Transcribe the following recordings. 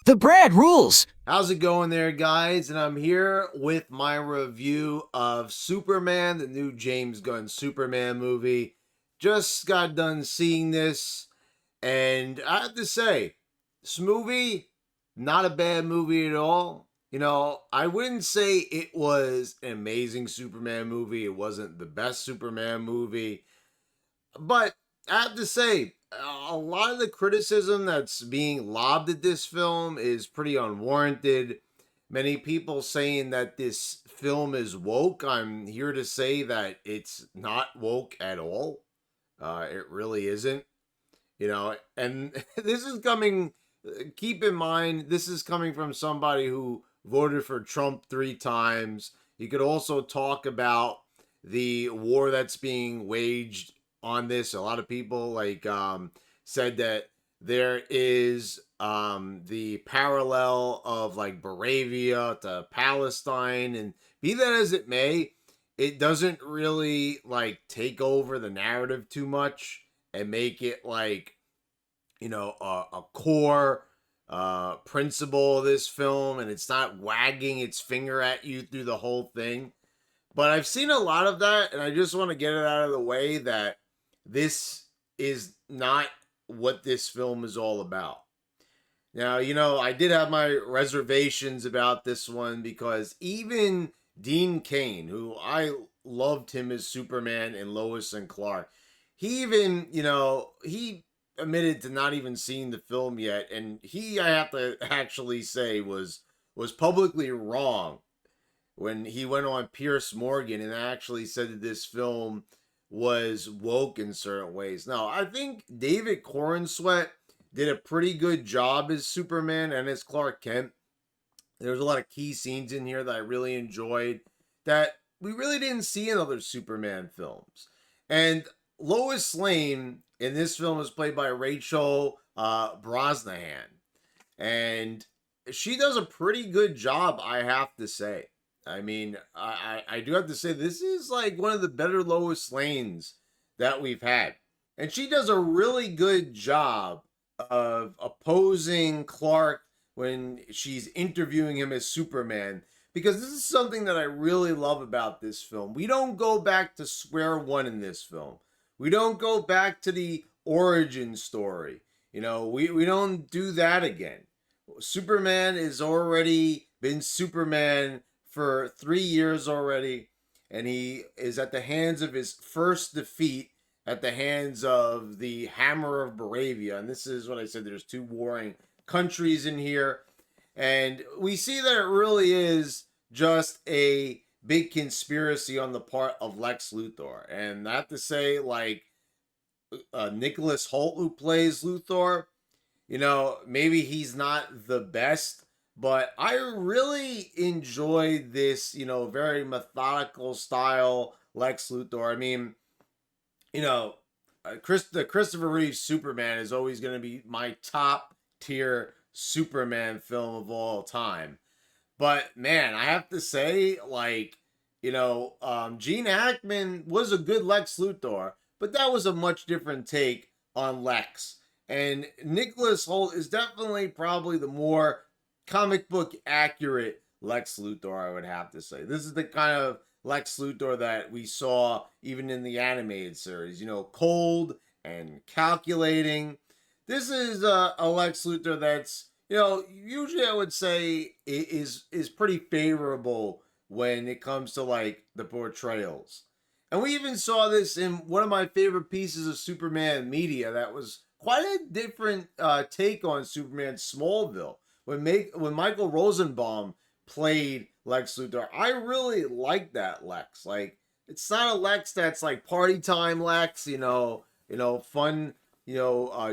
The Brad rules. How's it going there, guys? And I'm here with my review of Superman, the new James Gunn Superman movie. Just got done seeing this, and I have to say, this movie, not a bad movie at all. I wouldn't say it was an amazing Superman movie. It wasn't the best Superman movie. But I have to say, a lot of the criticism that's being lobbed at this film is pretty unwarranted. Many people saying that this film is woke. I'm here to say that it's not woke at all. It really isn't. And this is coming, keep in mind, this is coming from somebody who voted for Trump 3 times. You could also talk about the war that's being waged on this. A lot of people said that there is the parallel of like Moravia to Palestine, and be that as it may, it doesn't really like take over the narrative too much and make it like a core principle of this film, and it's not wagging its finger at you through the whole thing. But I've seen a lot of that, and I just want to get it out of the way that this is not what this film is all about. Now, I did have my reservations about this one because even Dean Cain, who I loved him as Superman in Lois and Clark, he even, he admitted to not even seeing the film yet, and he, I have to actually say, was publicly wrong when he went on Pierce Morgan and actually said that this film was woke in certain ways. Now, I think David Corenswet did a pretty good job as Superman and as Clark Kent. There's a lot of key scenes in here that I really enjoyed that we really didn't see in other Superman films. And Lois Lane in this film is played by Rachel Brosnahan. And she does a pretty good job, I have to say. I mean, I do have to say, this is like one of the better Lois Lanes that we've had. And she does a really good job of opposing Clark when she's interviewing him as Superman. Because this is something that I really love about this film. We don't go back to square one in this film. We don't go back to the origin story. We don't do that again. Superman has already been Superman for 3 years already, and he is at the hands of his first defeat at the hands of the Hammer of Moravia. And this is what I said, there's two warring countries in here. And we see that it really is just a big conspiracy on the part of Lex Luthor. And I have to say, like, Nicholas Hoult, who plays Luthor, maybe he's not the best, but I really enjoyed this, very methodical style Lex Luthor. I mean, the Christopher Reeve Superman is always going to be my top tier Superman film of all time. But man, I have to say, like, Gene Hackman was a good Lex Luthor, but that was a much different take on Lex. And Nicholas Hoult is definitely probably the more comic book accurate Lex Luthor, I would have to say. This is the kind of Lex Luthor that we saw even in the animated series, cold and calculating. This is a Lex Luthor that's, usually I would say is pretty favorable when it comes to like the portrayals. And we even saw this in one of my favorite pieces of Superman media that was quite a different take on Superman, Smallville. When Michael Rosenbaum played Lex Luthor, I really liked that Lex. Like, it's not a Lex that's like party time Lex, fun,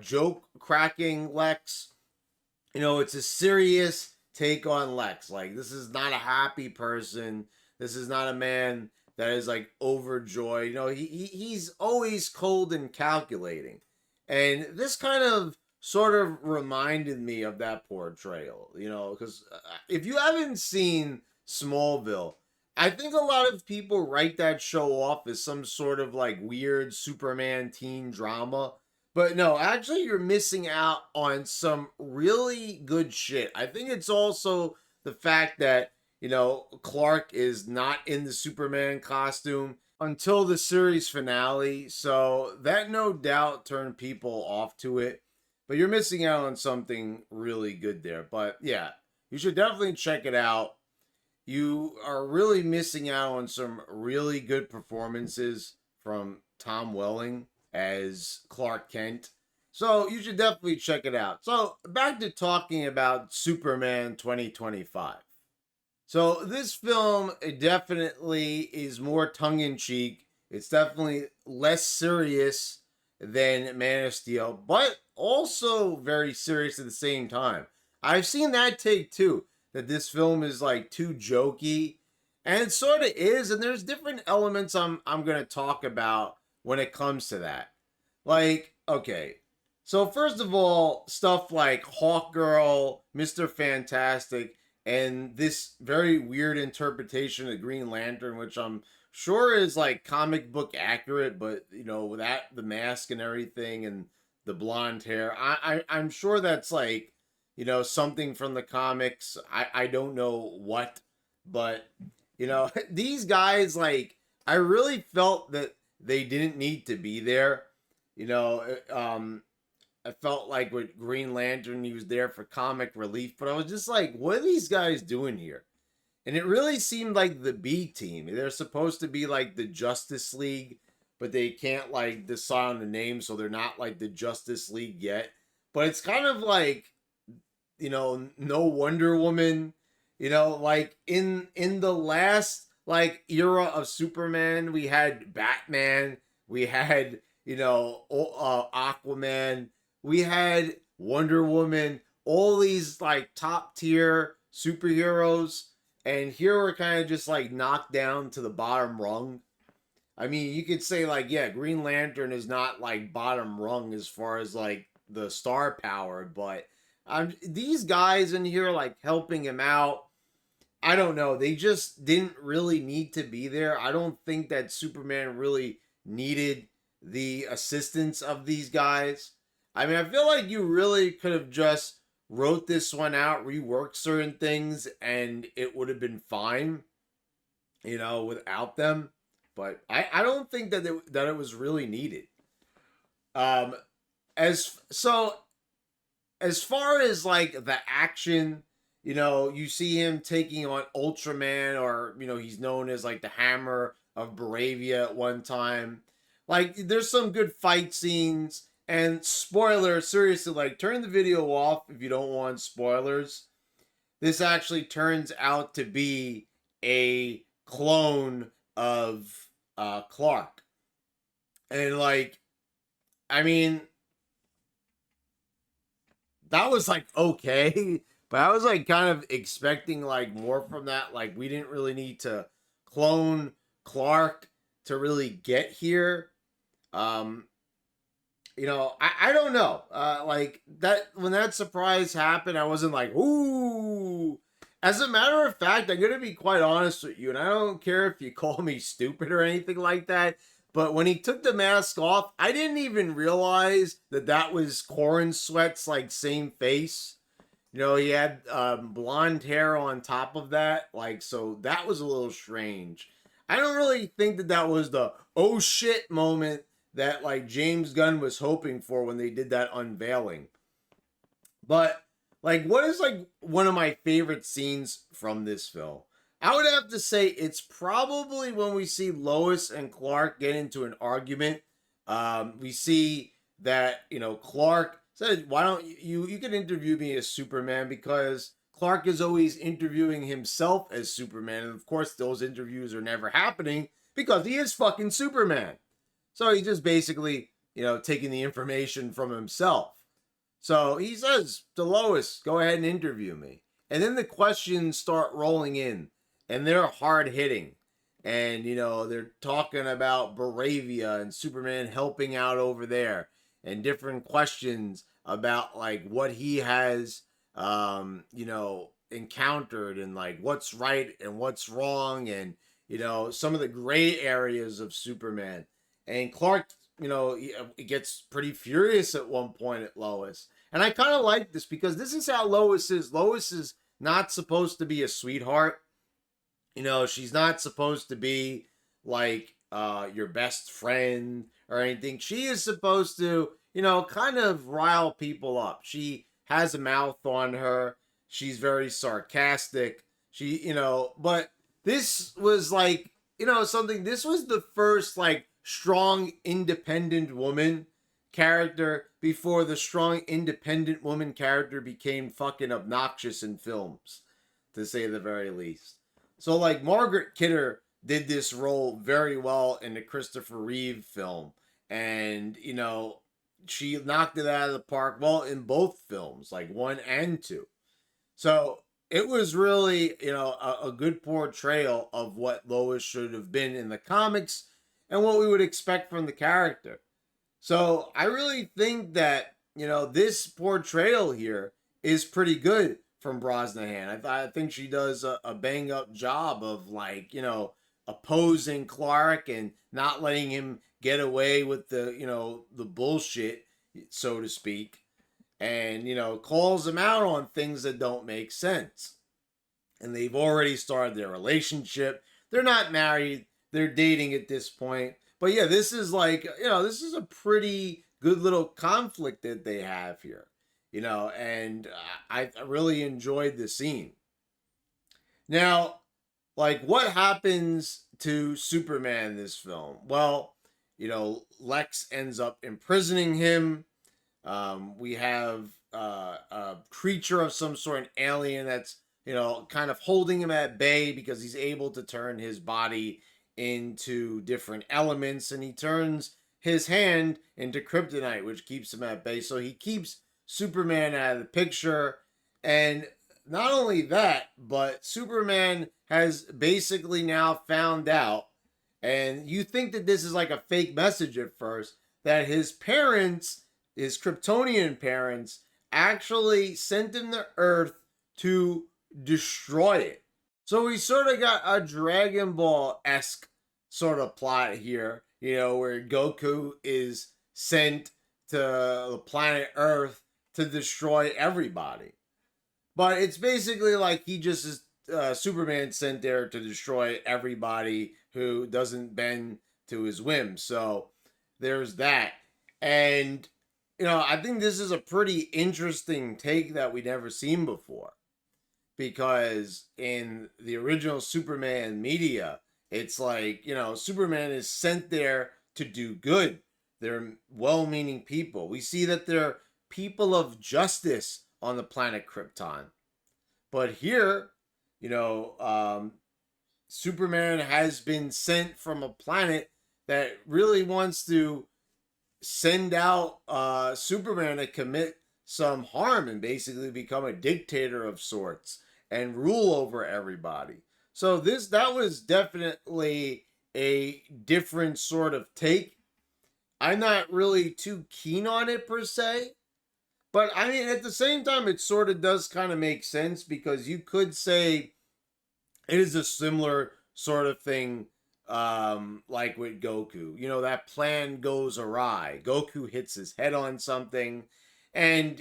joke cracking Lex. It's a serious take on Lex. Like, this is not a happy person. This is not a man that is like overjoyed. He's always cold and calculating. And this kind of sort of reminded me of that portrayal, because if you haven't seen Smallville, I think a lot of people write that show off as some sort of like weird Superman teen drama, But no, actually, you're missing out on some really good shit. I think it's also the fact that, Clark is not in the Superman costume until the series finale. So that no doubt turned people off to it. But you're missing out on something really good there. But yeah, you should definitely check it out. You are really missing out on some really good performances from Tom Welling as Clark Kent. So you should definitely check it out. So back to talking about Superman 2025. So this film, it definitely is more tongue in cheek. It's definitely less serious than Man of Steel, but also very serious at the same time. I've seen that take too, that this film is like too jokey, and it sort of is. And there's different elements I'm gonna talk about when it comes to that. Like, okay, so first of all, stuff like Hawkgirl, Mr. Fantastic, and this very weird interpretation of Green Lantern, which I'm sure is like comic book accurate, but without the mask and everything and the blonde hair, I'm sure that's like something from the comics. I don't know what, but these guys, like, I really felt that they didn't need to be there. You know, I felt like with Green Lantern, he was there for comic relief, but I was just like, what are these guys doing here? And it really seemed like the B team. They're supposed to be like the Justice League, but they can't like decide on the name, so they're not like the Justice League yet. But it's kind of like, no Wonder Woman, like in the last like era of Superman, we had Batman, we had, Aquaman, we had Wonder Woman, all these like top tier superheroes, and here we're kind of just like knocked down to the bottom rung. I mean, you could say like, yeah, Green Lantern is not like bottom rung as far as like the star power, but these guys in here like helping him out. I don't know. They just didn't really need to be there. I don't think that Superman really needed the assistance of these guys. I mean, I feel like you really could have just wrote this one out, reworked certain things, and it would have been fine, without them. But I don't think that it was really needed. Um, as so as far as like the action, you see him taking on Ultraman, or he's known as like the Hammer of Baravia at one time. Like, there's some good fight scenes. And spoiler, seriously, like, turn the video off if you don't want spoilers. This actually turns out to be a clone of Clark. And like, I mean, that was like okay, but I was like kind of expecting like more from that. Like, we didn't really need to clone Clark to really get here. Um, I don't know. Like that when that surprise happened, I wasn't like, ooh. As a matter of fact, I'm gonna be quite honest with you, and I don't care if you call me stupid or anything like that. But when he took the mask off, I didn't even realize that that was Corn Sweat's like same face. He had blonde hair on top of that, like, so that was a little strange. I don't really think that that was the oh shit moment that like James Gunn was hoping for when they did that unveiling. But like, what is like one of my favorite scenes from this film? I would have to say it's probably when we see Lois and Clark get into an argument. We see that Clark said, "Why don't you can interview me as Superman?" Because Clark is always interviewing himself as Superman, and of course those interviews are never happening because he is fucking Superman. So he's just basically, taking the information from himself. So he says to Lois, go ahead and interview me. And then the questions start rolling in, and they're hard hitting. And, they're talking about Baravia and Superman helping out over there, and different questions about like what he has, encountered, and like what's right and what's wrong, and, some of the gray areas of Superman. And Clark it gets pretty furious at one point at Lois. And I kind of like this because this is how Lois is. Lois is not supposed to be a sweetheart. She's not supposed to be like your best friend or anything. She is supposed to, kind of rile people up. She has a mouth on her. She's very sarcastic. But this was like, something. This was the first like strong independent woman character before the strong independent woman character became fucking obnoxious in films, to say the very least. So like Margaret Kidder did this role very well in the Christopher Reeve film, and she knocked it out of the park well in both films, like 1 and 2. So it was really a good portrayal of what Lois should have been in the comics and what we would expect from the character. So I really think that this portrayal here is pretty good from Brosnahan. I think she does a bang up job of like opposing Clark and not letting him get away with the bullshit, so to speak, and calls him out on things that don't make sense. And they've already started their relationship. They're not married. They're dating at this point. But yeah, this is like, this is a pretty good little conflict that they have here, and I really enjoyed the scene. Now, like, what happens to Superman in this film? Well, Lex ends up imprisoning him. We have a creature of some sort, an alien that's, kind of holding him at bay because he's able to turn his body into different elements, and he turns his hand into kryptonite, which keeps him at bay. So he keeps Superman out of the picture. And not only that, but Superman has basically now found out, and you think that this is like a fake message at first, that his parents, his Kryptonian parents, actually sent him to Earth to destroy it. So we sort of got a Dragon Ball-esque sort of plot here, where Goku is sent to the planet Earth to destroy everybody. But it's basically like he just is Superman sent there to destroy everybody who doesn't bend to his whims. So there's that. And, I think this is a pretty interesting take that we never seen before. Because in the original Superman media, it's like, Superman is sent there to do good. They're well meaning people. We see that they're people of justice on the planet Krypton. But here, Superman has been sent from a planet that really wants to send out Superman to commit some harm and basically become a dictator of sorts and rule over everybody. So that was definitely a different sort of take. I'm not really too keen on it per se, but I mean at the same time it sort of does kind of make sense, because you could say it is a similar sort of thing, like with Goku. That plan goes awry. Goku hits his head on something and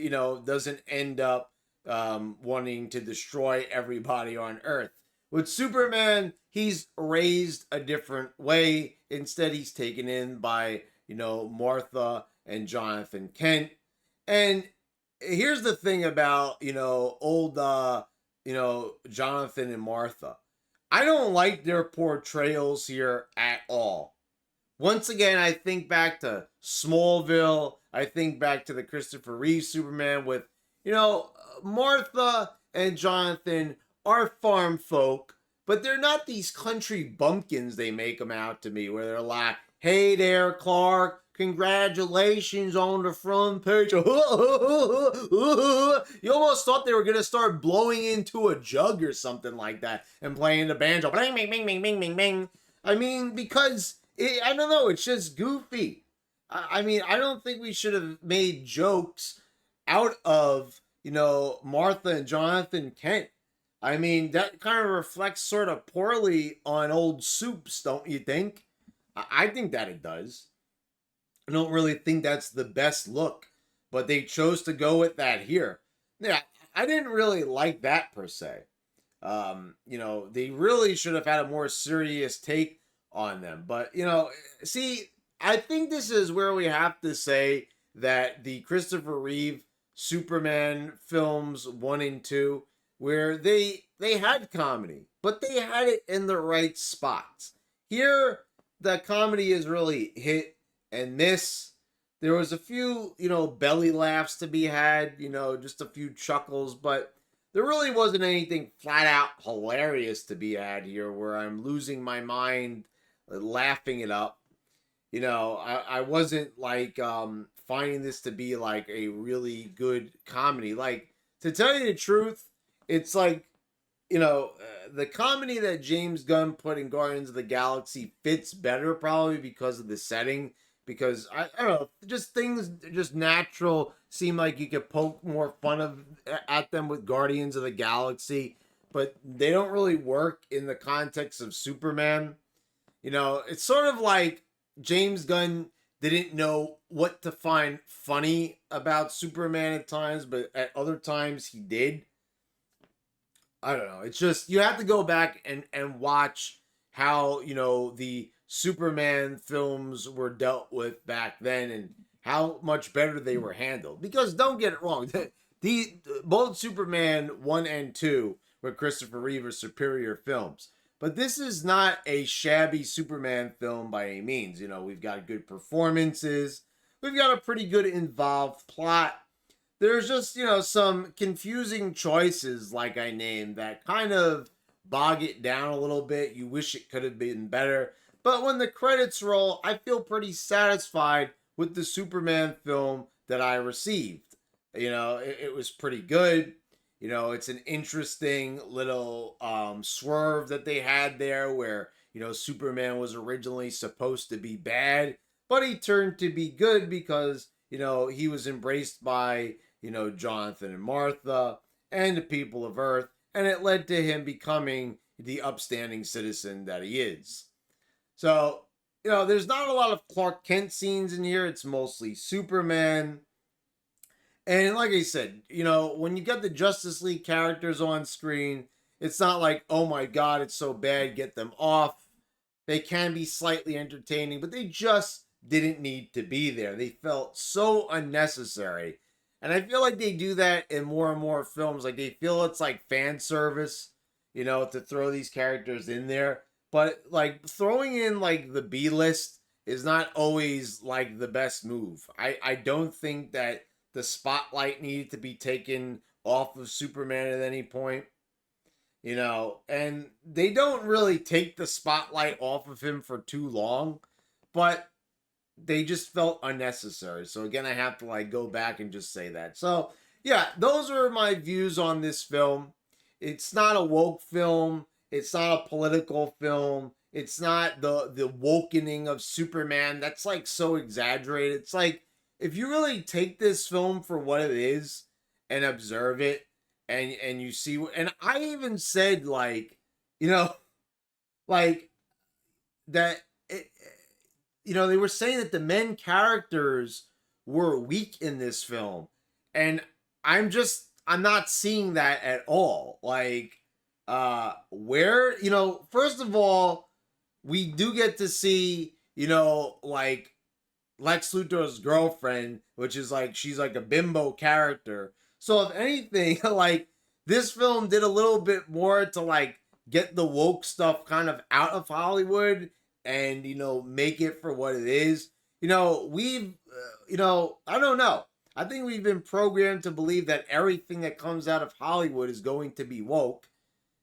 doesn't end up wanting to destroy everybody on Earth. With Superman, he's raised a different way. Instead, he's taken in by, Martha and Jonathan Kent. And here's the thing about, old, Jonathan and Martha. I don't like their portrayals here at all. Once again, I think back to Smallville. I think back to the Christopher Reeve Superman with, Martha and Jonathan are farm folk, but they're not these country bumpkins they make them out to be, where they're like, hey there, Clark, congratulations on the front page. You almost thought they were going to start blowing into a jug or something like that and playing the banjo. Bing, bing, bing, bing, bing, bing, bing. I mean, because, I don't know, it's just goofy. I mean, I don't think we should have made jokes out of, Martha and Jonathan Kent. I mean, that kind of reflects sort of poorly on old Soups, don't you think? I think that it does. I don't really think that's the best look, but they chose to go with that here. Yeah, I didn't really like that per se. They really should have had a more serious take on them. But, see, I think this is where we have to say that the Christopher Reeve Superman films 1 and 2, where they had comedy, but they had it in the right spots. Here, the comedy is really hit and miss. There was a few, belly laughs to be had, just a few chuckles, but there really wasn't anything flat out hilarious to be had here where I'm losing my mind laughing it up. I wasn't like finding this to be like a really good comedy. Like, to tell you the truth, it's like, the comedy that James Gunn put in Guardians of the Galaxy fits better probably because of the setting. Because I don't know, just things just natural seem like you could poke more fun of at them with Guardians of the Galaxy, but they don't really work in the context of Superman. It's sort of like James Gunn didn't know what to find funny about Superman at times, but at other times he did. I don't know. It's just you have to go back and watch how, the Superman films were dealt with back then and how much better they were handled. Because don't get it wrong, the both Superman 1 and 2 with Christopher Reeve are superior films. But this is not a shabby Superman film by any means. We've got good performances. We've got a pretty good involved plot. There's just, some confusing choices, like I named, that kind of bog it down a little bit. You wish it could have been better. But when the credits roll, I feel pretty satisfied with the Superman film that I received. It was pretty good. It's an interesting little swerve that they had there where, Superman was originally supposed to be bad, but he turned to be good because, he was embraced by, Jonathan and Martha and the people of Earth, and it led to him becoming the upstanding citizen that he is. So, there's not a lot of Clark Kent scenes in here. It's mostly Superman. And like I said, when you got the Justice League characters on screen, it's not like, oh my God, it's so bad, get them off. They can be slightly entertaining, but they just didn't need to be there. They felt so unnecessary. And I feel like they do that in more and more films. Like they feel it's like fan service, to throw these characters in there. But like throwing in like the B list is not always like the best move. I don't think that the spotlight needed to be taken off of Superman at any point. And they don't really take the spotlight off of him for too long, but they just felt unnecessary. So again, I have to like go back and just say that. So yeah, those are my views on this film. It's not a woke film. It's not a political film. It's not the wokening of Superman. That's like so exaggerated. It's like if you really take this film for what it is and observe it and you see, and I even said like, like that it, they were saying that the main characters were weak in this film, and I'm not seeing that at all. Like where, first of all, we do get to see, like Lex Luthor's girlfriend, which is like she's like a bimbo character. So if anything, like this film did a little bit more to like get the woke stuff kind of out of Hollywood and make it for what it is. We've I don't know. I think we've been programmed to believe that everything that comes out of Hollywood is going to be woke.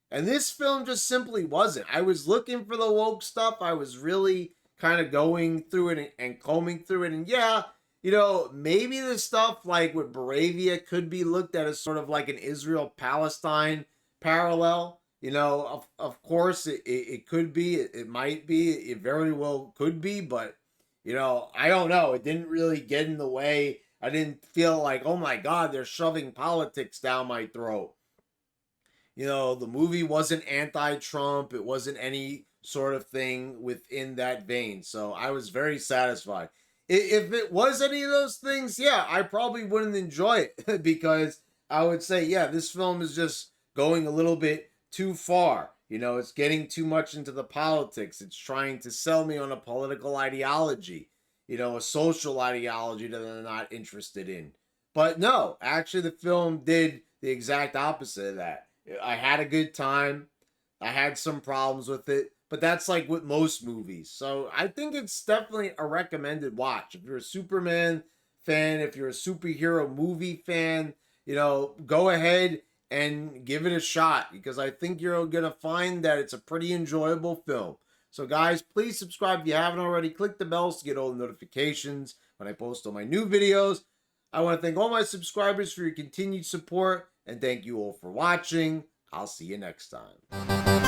And this film just simply wasn't. I was looking for the woke stuff. I was really kind of going through it and combing through it. And yeah, maybe the stuff like with Bravia could be looked at as sort of like an Israel-Palestine parallel. Of course, it could be. It might be. It very well could be. But, I don't know. It didn't really get in the way. I didn't feel like, oh my God, they're shoving politics down my throat. The movie wasn't anti-Trump. It wasn't any sort of thing within that vein. So I was very satisfied. If it was any of those things, yeah, I probably wouldn't enjoy it because I would say, yeah, this film is just going a little bit too far. You know, it's getting too much into the politics. It's trying to sell me on a political ideology, you know, a social ideology that I'm not interested in. But no, actually, the film did the exact opposite of that. I had a good time. I had some problems with it, but that's like with most movies. So I think it's definitely a recommended watch. If you're a Superman fan, if you're a superhero movie fan, you know, go ahead and give it a shot because I think you're going to find that it's a pretty enjoyable film. So, guys, please subscribe if you haven't already. Click the bells to get all the notifications when I post all my new videos. I want to thank all my subscribers for your continued support and thank you all for watching. I'll see you next time.